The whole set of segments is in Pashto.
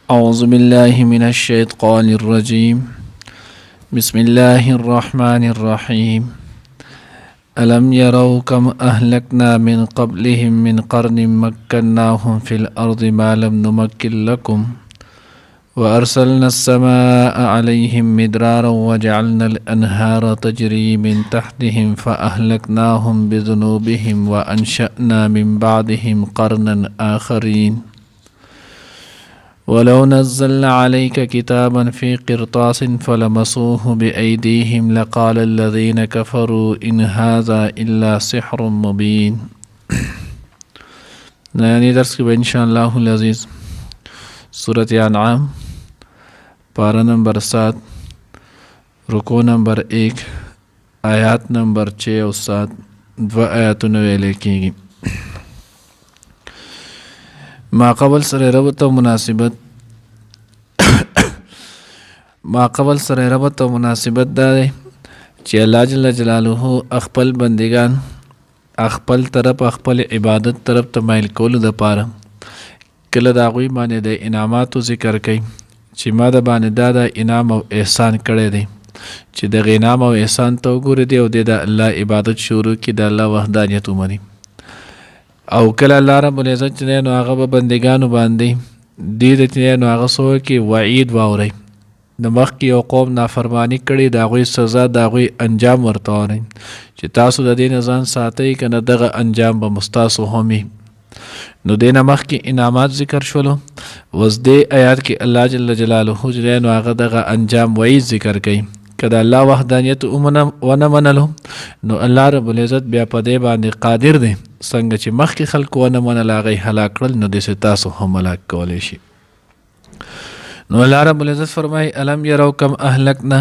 أعوذ بالله من الشيطان الرجيم بسم الله الرحمن الرحيم ألم يروا كم أهلكنا من قبلهم من قرن مكناهم في الأرض ما لم نمكن لكم وأرسلنا السماء عليهم مدرارا وجعلنا الأنهار تجري من تحتهم فأهلكناهم بذنوبهم وأنشأنا من بعدهم قرنا آخرين ولو نزلنا عليك كتابا في قرطاس فلمسوه بأيديهم لقال الذين كفروا إن هذا إلا سحر مبين. نانی درس کی انشاءاللہ العزیز سورۃ انعام پارہ نمبر 7 رکوع نمبر 1 آیات نمبر 6 اور 7 دو آیاتونه ویلې کېږي. ما قبل سره ربط او مناسبت دا دی چې الله جل جلاله خپل بندگان خپل طرف خپل عبادت طرف ته مایل کولو دپاره کله د هغوی باندې د انعاماتو ذکر کوي چې ما د باندې دا انعام او احسان کړی دی چې دغه انعام او احسان ته وګوري دی او د الله عبادت شروع کړي د الله وحدانیت ومني. او کله الله رب العزت چې دی نو هغه به بندګانو باندې دې د چې نو هغه څه کې وعید واورئ د مخکې یو قوم نافرمانی کړي د هغوی سزا د هغوی انجام ورته واورئ چې تاسو د دې نه ځان ساتئ که نه دغه انجام به مستاسو هم وي. نو دې نه مخکې انعامات ذکر شولو اوس دې آیات کې الله جل جلاله چې دی نو هغه دغه انجام وعید ذکر کوي که د الله وحدانیت ونه منلو نو الله رب العزت بیا په دې باندې قادر دی څنګه چې مخکې خلکو ونه منل هغه یې هلاک کړل نو داسې تاسو هم هلاک کولی شي. نو الله رب العزت فرمایي الم یرو کم اهلکنا.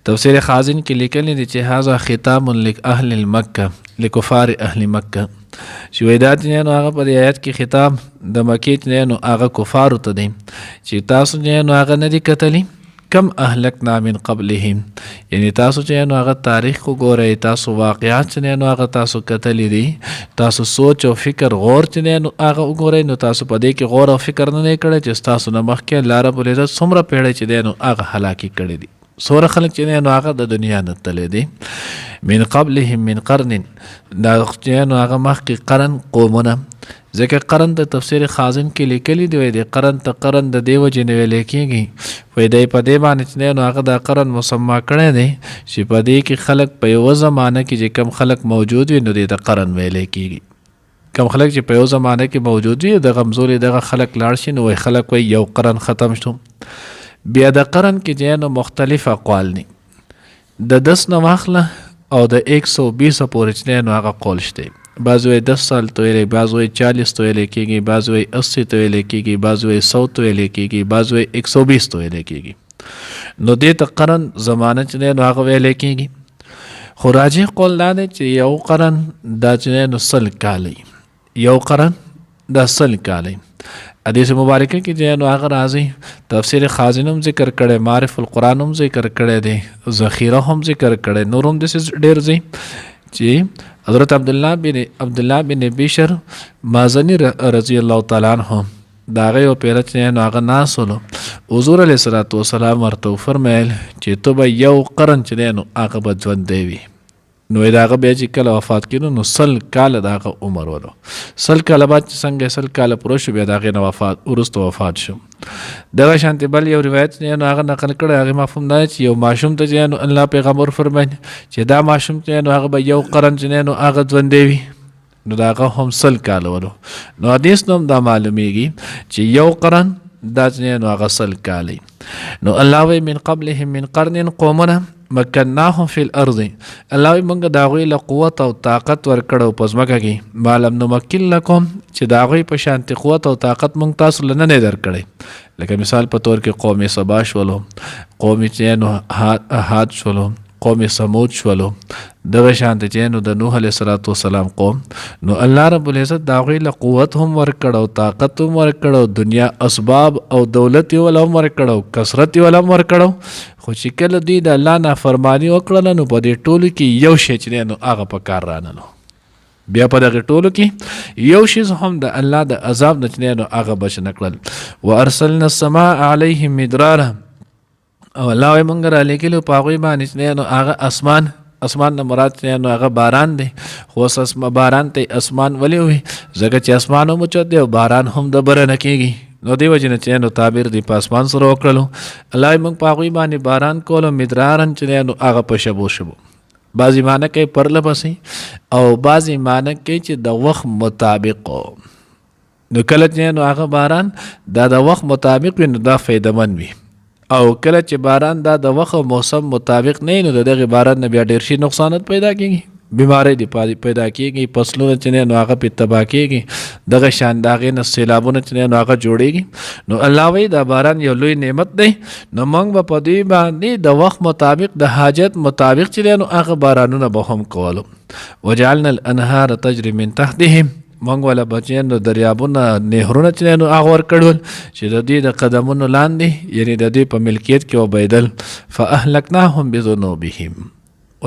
تفسیر خازن کې لیکلی دی چې هذا خطاب لاهل المکه لکفار اهل مکه چې وایي دا چې نو هغه په دې آیت کې خطاب د مکې چې نو هغه کفارو ته دی چې تاسو نو هغه نه دي کتلی کم اهلکنا من قبلهم یعنی تاسو چې نو هغه تاریخ وګورئ تاسو واقعات چې نو هغه تاسو کتلی دي تاسو سوچ او فکر غور چې نو هغه وګورئ نو تاسو په دې کې غور او فکر نه کړی چې تاسو نه مخکې الله رب العزت څومره پیړۍ چې نو هغه هلاکي کړی دي څومره خلک چې نو هغه د دنیا نه تللی دي من قبلهم من قرن دا چې نو هغه مخکې قرن قومونه ځکه قرن د تفسیر خازن کې لیکلی دی وایي د قرن ته قرن د دې وجې نه ویلی کېږي وایي دی په دې باندې چې نو هغه دا قرن مسما کړی دی چې په دې کې خلک په یوه زمانه کې چې کم خلک موجود وي نو دې ته قرن ویلی کېږي. کم خلک چې په یو زمانه کې موجود وي د غمزورې دغه خلک لاړ شي نو وایي خلک وایي یو قرن ختم شو. بیا د قرن کې چې نو مختلف اقوال دي د 10 نه واخله او د 120 پورې چې نو هغه قول شته. بعض وی 10 سال تو ویلی بعض وی 40 تو ویلی کېږي بعض وی 80 تو ویلی کېږي بعض وی 100 تو ویلی کېږي بعض وی 120 تو ویلی کېږي. نو دې ته قرن زمانه چې نو هغه ویلی کېږي. خو راجح قول دا دی چې یو قرن دا چې نو 100 کالی یو قرن دا 100 کالی. حدیث مبارکه کې چې نو هغه راځي تفسیر خازن هم ذکر کړی معرف القرآن هم ذکر کړی دی ذخیره هم ذکر کړی نور هم داسې ډېر ځای چې حضرت عبدالله بن بشر مازنی رضی الله تعالی عنہ د هغه یو پیره چې نو هغه ناست ولو حضور علیه الصلاۃ والسلام ورته وفرمیل چې ته به یو قرن چې دی نو هغه به ژوندی وي. نو د هغه بیا چې کله وفات کېدو نو 100 کاله د هغه عمر ولو 100 کاله بعد چې څنګه 100 کاله پوره شو بیا د هغې نه وروسته وفات شو. دغه شانتې بل یو روایت نو هغه نقل کړی هغې مفهوم دا چې یو ماشوم ته چې نو الله پیغمبر فرمایي چې دا ماشوم چې نو هغه به یو قرن چې نو هغه ژوندی وي نو د هغه هم 100 کاله ولو. نو حدیث نو هم دا معلومیږي چې یو قرن دا چې نو هغه 100 کالی. نو الله وی من قبلهم من قرن قومونه مکناهم فی الارض الله وی موږ د هغوی له قوت او طاقت ورکړو په ځمکه کې ما لم نمکن لکم چې د هغوی په شانتې قوت او طاقت موږ تاسو له نه درکړی. لکه مثال په طور کې قوم سبا شولو قوم چې نو حاد شولو قوم سمود شولو دغه شانته چې نو د نوح علیه السلام قوم نو الله رب العزت د هغوی له قوت هم ورکړو طاقت هم ورکړو دنیا اسباب او دولت یې وله هم ورکړو کثرت یې وله هم ورکړو. خو چې کله دوی د الله نافرماني وکړله نو په دې ټولو کې یو شی چې دی نو هغه په کار رانلو بیا په دغه ټولو کې یو شیز هم د الله د عذاب نه چې نو هغه بچ نه کړل. وارسلنا السماء علیهم مدرارا او الله وایي مونږ را لېږلو په هغوی باندې چې نو هغه اسمان نه مراد چې نو هغه باران دی. خو اوس باران ته اسمان ولې وي؟ ځکه چې اسمان هم اوچت دی او باران هم د بره نه کېږي. نو دی وجې نه چې نو تعبیر دی په اسمان سره وکړلو. الله وایي مونږ په هغوی باندې باران کولو مدرارن چې نو هغه په شبو شبو. بعضې معنی کوي پرله پسې او بعضې معنی کوي چې د وخت مطابق. نو کله چې نو هغه باران دا د وخت مطابق وي نو دا فایدهمند وي، او کله چې باران دا د وخت موسم مطابق نه نو دغه باران نه بیا ډېر شي نقصانات پیدا کېږي، بیماری دی پیدا کېږي، فصلونه چې نو هغه پې تباه کېږي، دغه شان د هغې نه سیلابونه چې نو هغه جوړېږي. نو الله وایي دا باران یو لوی نعمت دی. نو موږ به په دوی باندې د وخت مطابق د حاجت مطابق چې نو هغه بارانونه به هم کولو. وجعلنا الانهار تجري من تحتهم مونږ ولا بچیان نو دریابونه نهرونه چې نو هغه ورکړل چې د دې د قدمونو لاندې یعنی د دې په ملکیت کې وبیدل. فاهلکناهم بذنوبهم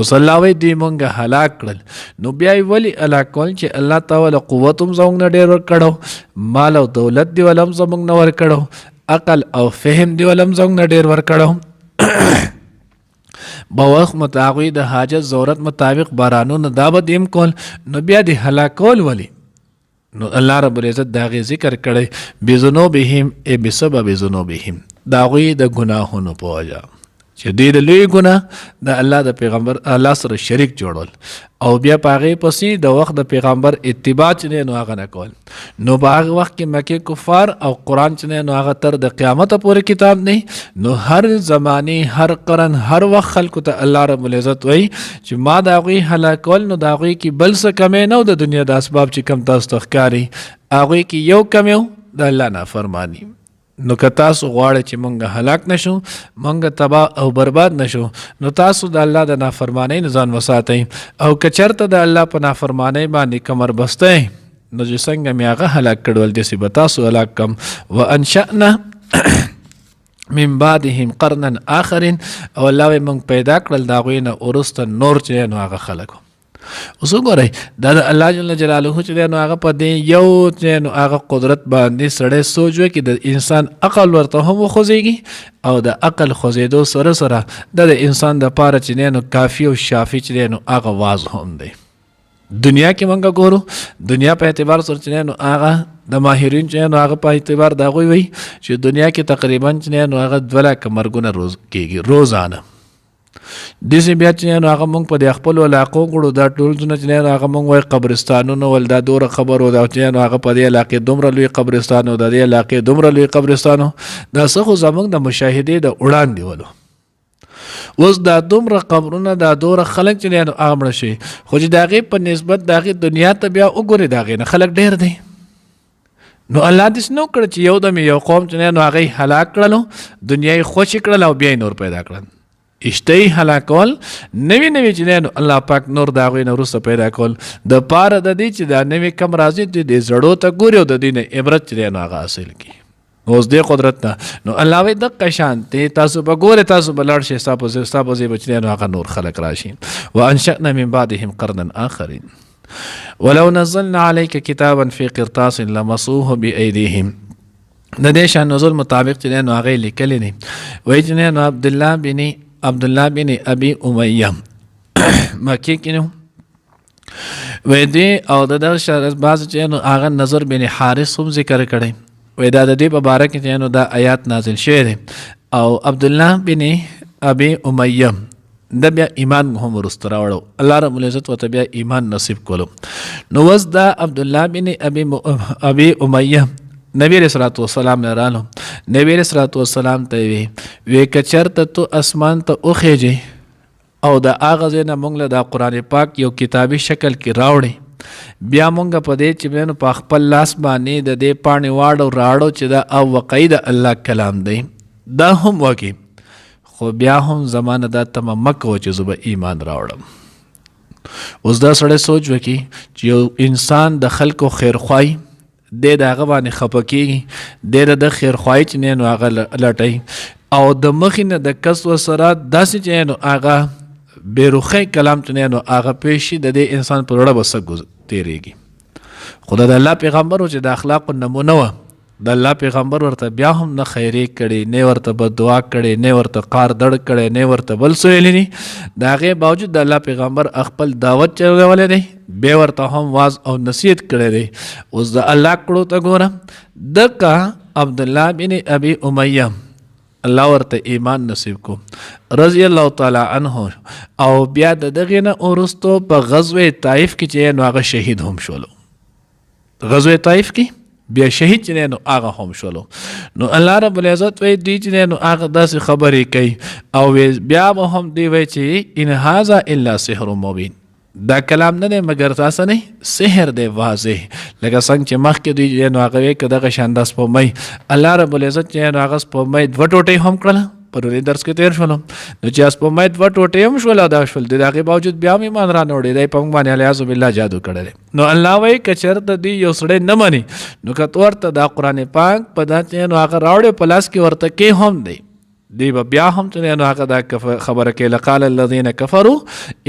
اوس الله وایي دوی مونږ هلاک کړل. نو بیا یې ولې هلاک کول؟ چې الله تعالی قوت هم زموږ نه ډېر ورکړو، مال او دولت دی ول هم زموږ نه ورکړو، عقل او فهم دی ول هم زموږ نه ډېر ورکړو. په وخت مطابق د حاجت ضرورت مطابق بارانونه دا به دیم کول. نو بیا د هلاکول ولې؟ نو الله رب العزت دا غي ذکر کړي بذنوبهم ای بسبب ذنوبهم، دا غوی د ګناهونو په وجه چې دوی د لوی ګناه د الله د پیغمبر الله سره شریک جوړول او بیا په هغې پسې د وخت د پیغمبر اتباع چې دی نو هغه نه کول. نو په هغه وخت کې مکې کفار او قرآن چې دی نو هغه تر د قیامته پورې کتاب دی. نو هر زمانې هر قرن هر وخت خلکو ته الله رب العزت وایي چې ما د هغوی هلاکول نو د هغوی کې بل څه کمی نه و د دنیا د اسباب چې کم تاسو ته ښکاري، هغوی کې یو کمی و د الله نافرماني. نو که تاسو غواړئ چې مونږ هلاک نشو، مونږ تباه او برباد نشو، نو تاسو د الله د نافرمانۍ نه ځان وساتئ. او که چېرته د الله په نافرمانۍ باندې کمر بستی نو چې څنګه مې هغه هلاک کړول داسې به تاسو هلاک کم. وانشأنا من بعدهم قرنا آخرین او الله وایي مونږ پیدا کړل د هغوی نه وروسته نور چې نو هغه خلک. اوس وګورئ دا د الله جل جلاله چې دی نو هغه په دې یو چې نو هغه قدرت باندې سړی سوچ وکړي د انسان عقل ورته هم وخوځېږي او د عقل خوځېدو سره سره د انسان دپاره چې دی نو کافي او شافي چې دی نو هغه واز هم دی. دنیا کې مونږ ګورو دنیا په اعتبار سره چې دی نو هغه د ماهرین چې نو هغه په اعتبار د هغوی وایي چې دنیا کې تقریبا چې دی نو هغه 2 لکه مرګونه کېږي روزانه. داسې بیا چې نو هغه مونږ په د خپلو علاقو کړو دا ټول ځونه چې نو هغه مونږ وایي قبرستانونه ول دا دوره خبر و دا چې نو هغه په دې علاقې دومره لوی قبرستان و د دې علاقې دومره لوی قبرستان و دا څه خو زموږ د مشاهدې د وړاندې ولو. اوس دا دومره قبرونه دا دوره خلک چې نو هغه مړه شوي خو چې د هغې په نسبت د هغې دنیا ته بیا وګورې د هغې نه خلک ډېر دی. نو الله داسې نه وکړه چې یو دم یو قوم چې نو هغه یې هلاک کړلو دنیا یې خوشې کړل او بیا یې نور پیدا کړل. اشتهی هلاکول نوی نوی چې دی نو الله پاک نور د هغوی نه وروسته پیدا کول د پاره د دې چې دا نوی کم راځي د زړو ته ګوري او د دوی نه عبرت چې دی نو هغه حاصل کړي. اوس دې قدرت ته نو الله وایي دقه شانتې تاسو به ګورئ تاسو به لاړ شئ ستا په ځای به چې دی نو هغه نور خلک راشي. وانشأنا من بعدهم قرنا آخرین ولو نزلنا عليك كتابا في قرطاس لمسوه بأيديهم. د دې شان نزول مطابق چې دی نو هغه یې لیکلی دی. وایي چې نو عبدالله بن ابي امیه مکی کې نو وی دی او د دغه شرط بعض چې نو هغه نظر بن حارث هم ذکر کړی وی دا د دې په باره کې چې نو دا آیات نازل شوی دی او عبدالله بن ابي امیه د بیا ایمان هم وروسته راوړو الله رب العزت ورته بیا ایمان نصیب کولو. نو اوس دا عبدالله بن ابي امیه نبی علیہ الصلوۃ والسلام نه رالو. نبی علیہ الصلوۃ والسلام ته وی که چېرته تو اسمان ته وخیږي او د هغه ځای نه موږ له دا قرآن پاک یو کتابي شکل کې راوړې بیا موږ په دې چې نو په خپل لاس باندې د دې پاڼې واړو راړو چې دا او واقعي د الله کلام دی دا هم وکړي خو بیا هم زمانه دا تمه مه کوه چې زه به ایمان راوړم. اوس دا سړی سوچ وکړي چې یو انسان د خلکو خیرخواهي د هغه باندې خفه کېږي د خیرخواهي چې نه نو هغه لټوي او د مخې نه د کس و سره داسې چې نو هغه بیروخی کلام چې نو هغه پیش شي د دې انسان پر وړه بس تیریږي. خدا د الله پیغمبر چې د اخلاق نمونه و، د الله پیغمبر ورته بیا هم نه خیری کړي، نه ورته بد دعا کړي، نه ورته قار دړ کړي، نه ورته بل څه ویلي دي. د هغې باوجود د الله پیغمبر خپل دعوت چلولی دی، بیا ورته هم واز او نصیحت کړی دی. اوس د الله کړو ته ګوره، دقه عبدالله بن ابي امیه الله ورته ایمان نصیب کو رضی الله تعالی عنه، او بیا د دغې نه وروستو په غزوه طائف کې چې نو هغه شهید هم شولو. غزوه طائف کې بیا شهید چې نو هغه هم شولو. نو الله رب العزت وی دی چې نو هغه داسې خبرې کوي او بیا به هم دی وی چې ان هذا الا سحر مبین، دا کلام نه دی مګر تاسو نه سحر دی واضح. لکه څنګه چې مخکې دی نو هغه وی که دغه شان د سپومۍ الله رب العزت چې نو هغه سپومۍ دوه ټوټې هم کړله، پرونی درس کې تیر شولو. نو چې سپومۍ دوه ټوټې هم شول او دا شول، د هغې باوجود بیا هم ایمان را نه وړی دی، په موږ باندې الیاذ بالله جادو کړی دی. نو الله وایي که چېرته دوی یو سړی نه مني نو که ته ورته دا قرآن پاک په دا چې نو هغه راوړې په لاس کې ورته کې هم دی، دی به بیا هم چې نو هغه دا خبره کوي لقال الذین کفروا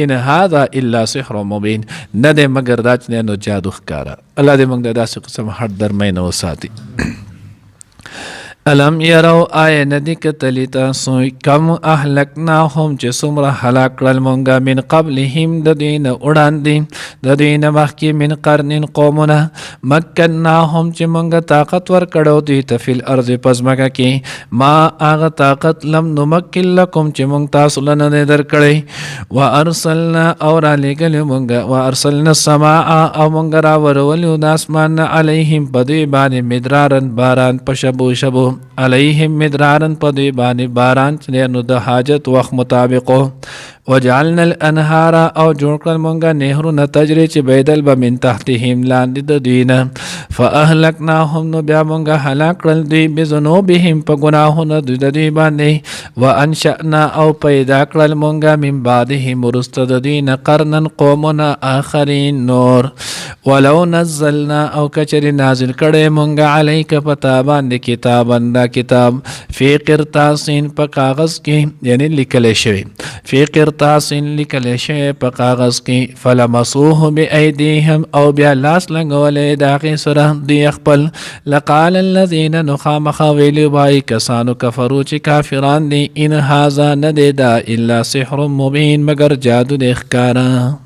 ان هذا الا سحر مبین، نه دی مګر دا چې نو جادو ښکاره. الله دې موږ د داسې قسم هټ درمۍ نه وساتي. الم یرو آیا ندی کتلی تاسو کم اهلکناهم چې څومره هلاک کړل مونږه من قبلهم د دوی نه وړاندې د دوی نه مخکې من قرن قومونه مکناهم چې مونږه طاقت ورکړو دوی ته فی الارض په ځمکه کې ما هغه طاقت لم نمکن لکم چې مونږ تاسو له نه درکړی وارسلنا او رالیږلي مونږه وارسلنا السماء او مونږ راورولو د اسمان نه علیهم په دوی باندې مدرارن باران په شبو شبو علیهم مدرارن په دوی باندې باران چې نو د حاجت وخت مطابقو وجعلنا الانهار او جوړ کړل مونږه نهرونه تجري چې بيدل به من تحتهم لاندې د دوی نه فاهلکناهم نو بیا مونږه هلاک کړل دوی بذنوبهم په ګناهونو د دوی باندې وانشأنا او پیدا کړل مونږه من بعدهم وروسته د دوی نه قرنن قومونه آخرین نور ولو نزلنا او کچری نازل کړی مونږه علیک پتا باندې کتابن دا کتاب فی قرطاسین په کاغذ کې یعنی لیکل شوی فی قرطاسین لیکل شوی په کاغذ کې فلمسوه بأیدیهم او بیا لاس لګولې د هغې سره دوی خپل لقال الذین نو خامخا ویلي وایي کسانو کفرو چې کافران دي ان هذا نه دی دا الا سحر مبین مګر جادو د ښکاره.